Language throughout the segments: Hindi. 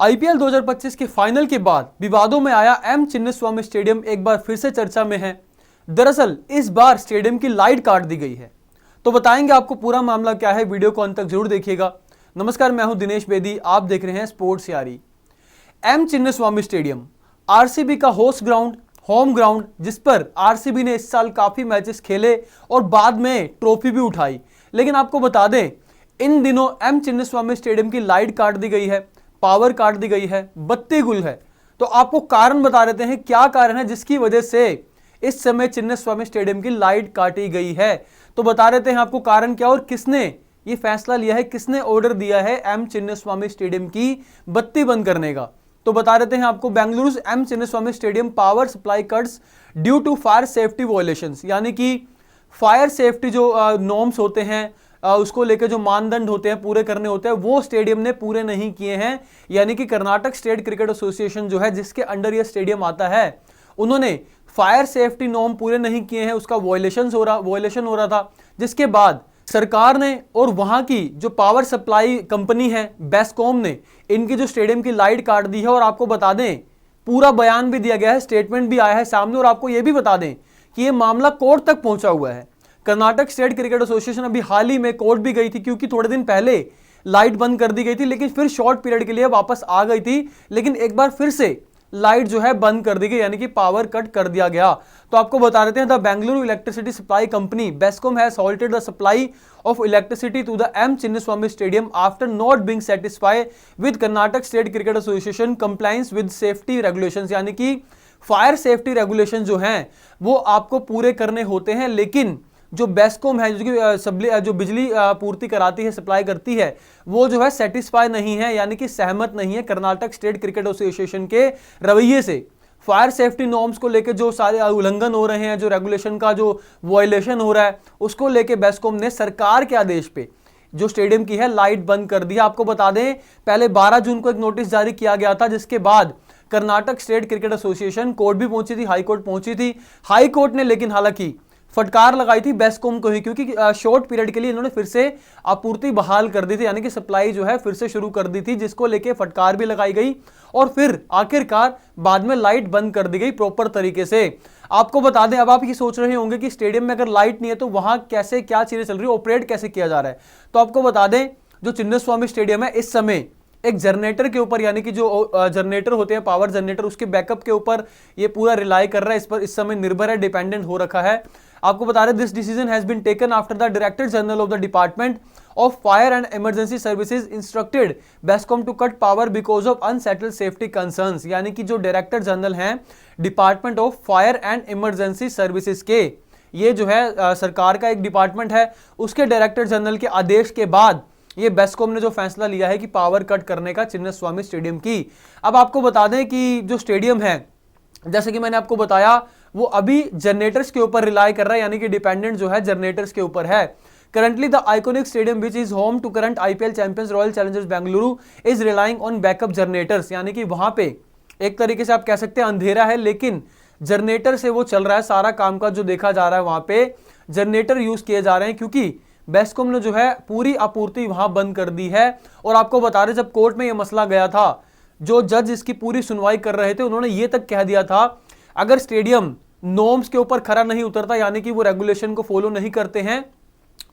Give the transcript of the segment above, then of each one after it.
आईपीएल 2025 के फाइनल के बाद विवादों में आया एम चिन्नास्वामी स्टेडियम एक बार फिर से चर्चा में है। दरअसल इस बार स्टेडियम की लाइट काट दी गई है। तो बताएंगे आपको पूरा मामला क्या है, वीडियो को अंत तक जरूर देखिएगा। नमस्कार, मैं हूं दिनेश बेदी, आप देख रहे हैं स्पोर्ट्स यारी। एम चिन्नास्वामी स्टेडियम आरसीबी का होस्ट ग्राउंड, होम ग्राउंड, जिस पर आरसीबी ने इस साल काफी मैचेस खेले और बाद में ट्रॉफी भी उठाई। लेकिन आपको बता दें, इन दिनों एम चिन्नास्वामी स्टेडियम की लाइट काट दी गई है, पावर काट दी गई है, बत्ती गुल है। तो आपको कारण बता देते हैं, क्या कारण है जिसकी वजह से इस समय चिन्नास्वामी स्टेडियम की लाइट काटी गई है। तो बता देते हैं आपको कारण क्या और किसने ये फैसला लिया है, किसने ऑर्डर दिया है एम चिन्नास्वामी स्टेडियम की बत्ती बंद करने का। तो बता देते हैं आपको, Bengaluru M Chinnaswamy stadium power supply cuts due to fire safety violations, यानी कि फायर सेफ्टी जो नॉर्म्स होते हैं, उसको लेकर जो मानदंड होते हैं पूरे करने होते हैं, वो स्टेडियम ने पूरे नहीं किए हैं। यानी कि कर्नाटक स्टेट क्रिकेट एसोसिएशन जो है, जिसके अंडर ये स्टेडियम आता है, उन्होंने फायर सेफ्टी नॉर्म पूरे नहीं किए हैं, उसका वायलेशन हो रहा था। जिसके बाद सरकार ने और वहां की जो पावर सप्लाई कंपनी है बेस्कॉम ने इनकी जो स्टेडियम की लाइट काट दी है। और आपको बता दें, पूरा बयान भी दिया गया है, स्टेटमेंट भी आया है सामने। और आपको यह भी बता दें कि यह मामला कोर्ट तक पहुंचा हुआ है। कर्नाटक स्टेट क्रिकेट एसोसिएशन अभी हाल ही में कोर्ट भी गई थी, क्योंकि थोड़े दिन पहले लाइट बंद कर दी गई थी, लेकिन फिर शॉर्ट पीरियड के लिए वापस आ गई थी। लेकिन एक बार फिर से लाइट जो है बंद कर दी गई, यानी कि पावर कट कर दिया गया। तो आपको बता देते हैं, the Bengaluru electricity supply company BESCOM has halted the supply of electricity to the M Chinnaswamy stadium after not being satisfy with Karnataka state cricket association compliance with safety regulations. यानी कि फायर सेफ्टी रेगुलेशन जो हैं वो आपको पूरे करने होते हैं, लेकिन जो बेस्कॉम है, जो बिजली पूर्ति कराती है, सप्लाई करती है, वो जो है सेटिस्फाई नहीं है, यानी कि सहमत नहीं है कर्नाटक स्टेट क्रिकेट एसोसिएशन के रवैये से। फायर सेफ्टी नॉर्म्स को लेकर जो सारे उल्लंघन हो रहे हैं, जो रेगुलेशन का जो वायलेशन हो रहा है, उसको लेकर बेस्कॉम ने सरकार के आदेश पे जो स्टेडियम की है लाइट बंद कर दी। आपको बता दें, पहले 12 जून को एक नोटिस जारी किया गया था, जिसके बाद Karnataka state cricket association court भी पहुंची थी, हाई कोर्ट पहुंची थी। हाई कोर्ट ने लेकिन हालांकि फटकार लगाई थी बेस्कॉम को ही, क्योंकि शॉर्ट पीरियड के लिए इन्होंने फिर से आपूर्ति बहाल कर दी थी, यानी कि सप्लाई जो है फिर से शुरू कर दी थी, जिसको लेके फटकार भी लगाई गई। और फिर आखिरकार बाद में लाइट बंद कर दी गई प्रॉपर तरीके से। आपको बता दें, अब आप ये सोच रहे होंगे कि स्टेडियम में अगर लाइट नहीं है तो वहां कैसे क्या चीजें चल रही है, ऑपरेट कैसे किया जा रहा है। तो आपको बता दें, जो चिन्नास्वामी स्टेडियम है इस समय एक जनरेटर के ऊपर, यानी कि जो जनरेटर होते हैं पावर जनरेटर, उसके बैकअप के ऊपर ये पूरा रिलाई कर रहा है, इस पर इस समय निर्भर है, डिपेंडेंट हो रखा है। आपको बता रहे, this decision has been taken after the director general of the department of fire and emergency services instructed BESCOM to cut power because of unsettled safety concerns. यानी कि जो डायरेक्टर जनरल हैं department of fire and emergency services के, ये जो है सरकार का एक डिपार्टमेंट है, उसके डायरेक्टर जनरल के आदेश के बाद ये बेस्कॉम ने जो फैसला लिया है कि पावर कट करने का चिन्नास्वामी स्टेडियम की। अब आपको बता दें कि जो स्टेडियम है, जैसे कि मैंने आपको बताया, वो अभी जनरेटर्स के ऊपर रिलाई कर रहा है, यानी कि डिपेंडेंट जो है जनरेटर्स के ऊपर है। Currently the iconic stadium which is home to current IPL champions Royal Challengers Bengaluru is relying on backup generators. यानी कि वहां पे एक तरीके से आप कह सकते हैं अंधेरा है, लेकिन जनरेटर से वो चल रहा है, सारा काम का जो देखा जा रहा है वहां पे जनरेटर यूज किए जा रहे हैं, क्योंकि बेस्कॉम ने जो है पूरी आपूर्ति वहां बंद कर दी है। और आपको बता रहे, जब कोर्ट में यह मसला गया था, जो जज इसकी पूरी सुनवाई कर रहे थे, उन्होंने ये तक कह दिया था, अगर स्टेडियम नॉर्म्स के ऊपर खरा नहीं उतरता, यानी कि वो रेगुलेशन को फॉलो नहीं करते हैं,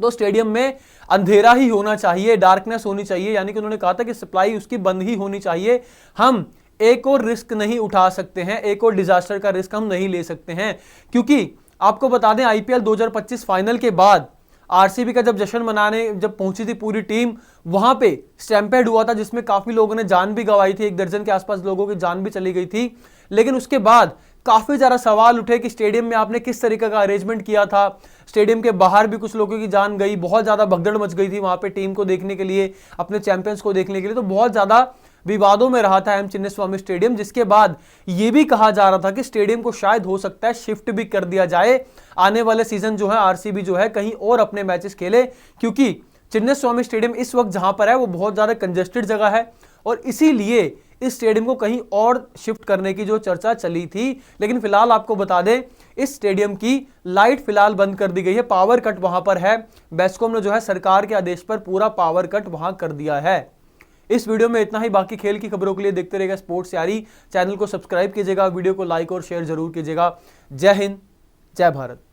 तो स्टेडियम में अंधेरा ही होना चाहिए, डार्कनेस होनी चाहिए। यानी कि उन्होंने कहा था कि सप्लाई उसकी बंद ही होनी चाहिए। हम एक और रिस्क नहीं उठा सकते हैं, एक और डिजास्टर का रिस्क हम नहीं ले सकते हैं। क्योंकि आपको बता दें, आईपीएल 2025 फाइनल के बाद आरसीबी का जब जश्न मनाने जब पहुंची थी पूरी टीम, वहां पे स्टैम्पेड हुआ था, जिसमें काफी लोगों ने जान भी गंवाई थी, 1 दर्जन के आसपास लोगों की जान भी चली गई थी। लेकिन उसके बाद काफी ज्यादा सवाल उठे कि स्टेडियम में आपने किस तरीके का अरेंजमेंट किया था। स्टेडियम के बाहर भी कुछ लोगों की जान गई, बहुत ज्यादा भगदड़ मच गई थी वहां पे टीम को देखने के लिए, अपने चैंपियंस को देखने के लिए। तो बहुत ज्यादा विवादों में रहा था एम चिन्नास्वामी स्टेडियम, जिसके बाद यह भी कहा जा रहा था कि स्टेडियम को शायद हो सकता है शिफ्ट भी कर दिया जाए। आने वाले सीजन जो है आरसीबी जो है कहीं और अपने मैचेस खेले, क्योंकि चिन्नास्वामी स्टेडियम इस वक्त जहां पर है वो बहुत ज्यादा कंजेस्टेड जगह है, और इसीलिए इस स्टेडियम को कहीं और शिफ्ट करने की जो चर्चा चली थी। लेकिन फिलहाल आपको बता दें, इस स्टेडियम की लाइट फिलहाल बंद कर दी गई है, पावर कट वहां पर है। बेस्कॉम ने जो है सरकार के आदेश पर पूरा पावर कट वहां कर दिया है। इस वीडियो में इतना ही। बाकी खेल की खबरों के लिए देखते रहेगा स्पोर्ट्स यारी। चैनल को सब्सक्राइब कीजिएगा, वीडियो को लाइक और शेयर जरूर कीजिएगा। जय हिंद, जय भारत।